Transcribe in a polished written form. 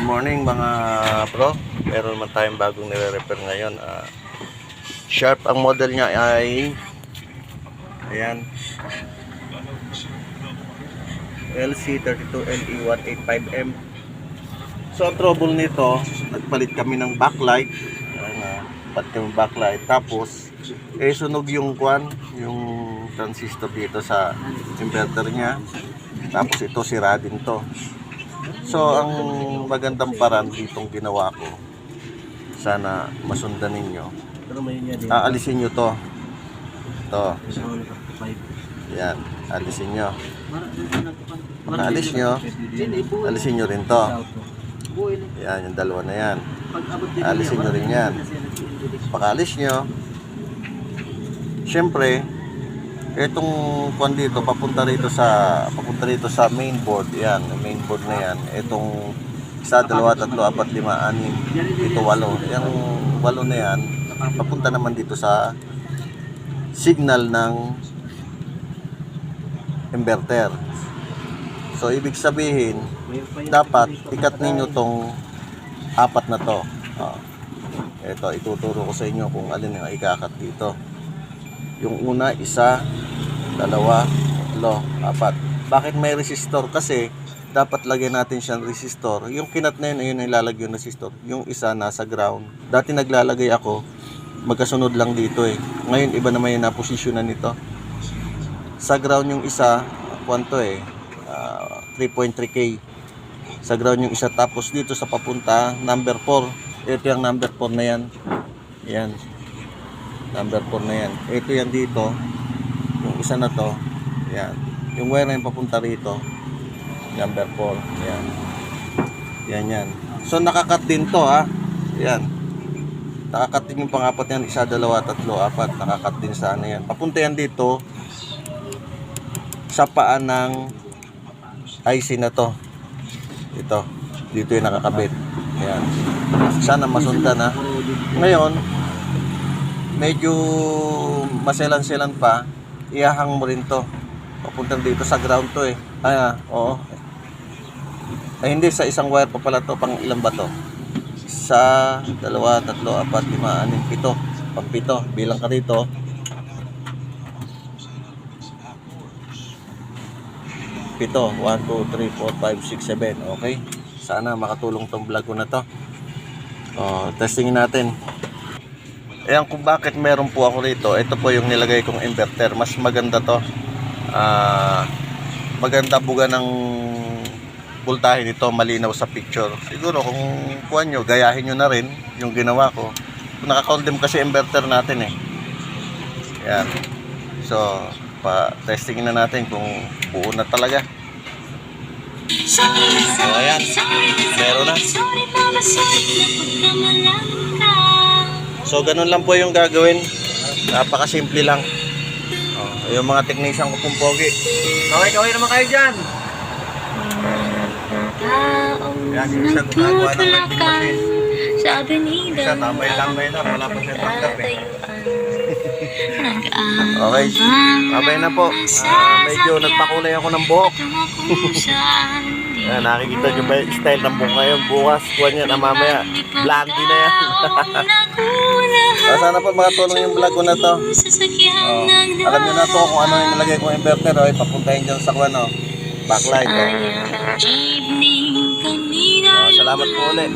Morning mga bro, meron naman tayong bagong nire-repair ngayon. Sharp ang model niya ay ayan, LC32LE185M. So ang trouble nito, nagpalit kami ng backlight. Palit kami ng backlight, tapos sunog yung yung transistor dito sa inverter niya. Tapos ito sira din to. So ang magandang paraan ditong ginawa ko, sana masundan ninyo. Aalisin nyo to. Yan, alisin nyo. Pagkaalis nyo, alisin nyo rin to. Yan, yung dalawa na yan. Alisin nyo rin yan. Pagkaalis nyo, syempre itong dito papunta rito sa main board. Yan, main board na yan. Itong 1, 2, 3, 4, 5, 6, 7, 8, ito 8. Yung 8 na yan papunta naman dito sa signal ng inverter. So ibig sabihin, dapat ikat ninyo tong 4 na to. Ito, ituturo ko sa inyo kung alin ang ikakat dito. Yung una, 1, 2, 3, 4. Bakit may resistor? Kasi dapat lagyan natin siyang resistor. Yung kinat na yun, ayun ang ilalagay yung resistor. Yung isa nasa ground. Dati naglalagay ako, magkasunod lang dito eh. Ngayon iba naman yung naposisyonan nito. Sa ground yung isa, 3.3K. Sa ground yung isa, tapos dito sa papunta, number 4. Ito yung number 4 na yan. Yan. Number 4 na yan. Ito yan dito. Yung isa na to. Yan. Yung wire na yung papunta rito. Number 4. Yan. Yan yan. So nakakat din to ha. Yan. Nakakat din yung pang-apat yan. 1, 2, 3, 4. Nakakat din sa ano yan. Papunta yan dito sa paan ng IC na to. Ito. Dito yung nakakabit. Yan. Sana masundan ha. Ngayon, medyo maselan-selan pa, ihahang mo rin to. Papunta dito sa ground to eh. Oo. Ay hindi, sa isang wire pa pala to. Pang ilan ba to? 1, 2, 3, 4, 5, 6, 7. Pang-7. Bilang ka rito. 7. 1, 2, 3, 4, 5, 6, 7. Okay. Sana makatulong tong vlog ko na to. Testingin natin. Ayan kung bakit meron po ako rito. Ito po yung nilagay kong inverter. Mas maganda to. Maganda buga ng voltahe nito. Malinaw sa picture. Siguro kung kuha nyo, gayahin nyo na rin yung ginawa ko. Naka-condemn kasi inverter natin eh. Ayan. So, testingin na natin kung buo na talaga. So, ayan. Meron na. So, ganun lang po yung gagawin. Napakasimple lang. Yung mga technician ko pong pogi. Kaway-kaway naman kayo dyan. Yan, yung isa gumagawa ng vending machine. Isa, tambay-tambay na. Wala pa siya tanggap eh. Okay, babay na po. Medyo nagpakulay ako ng buhok. Yan, nakikita nyo ba yung style ng buhok ngayon? Bukas, kuha niya na mamaya. Blondie na yan. Sana po makatulong yung vlog ko na to. Alam nyo na po kung ano yung nilagay kong inverter. Papuntahin dyan sa backlight. Salamat po ulit.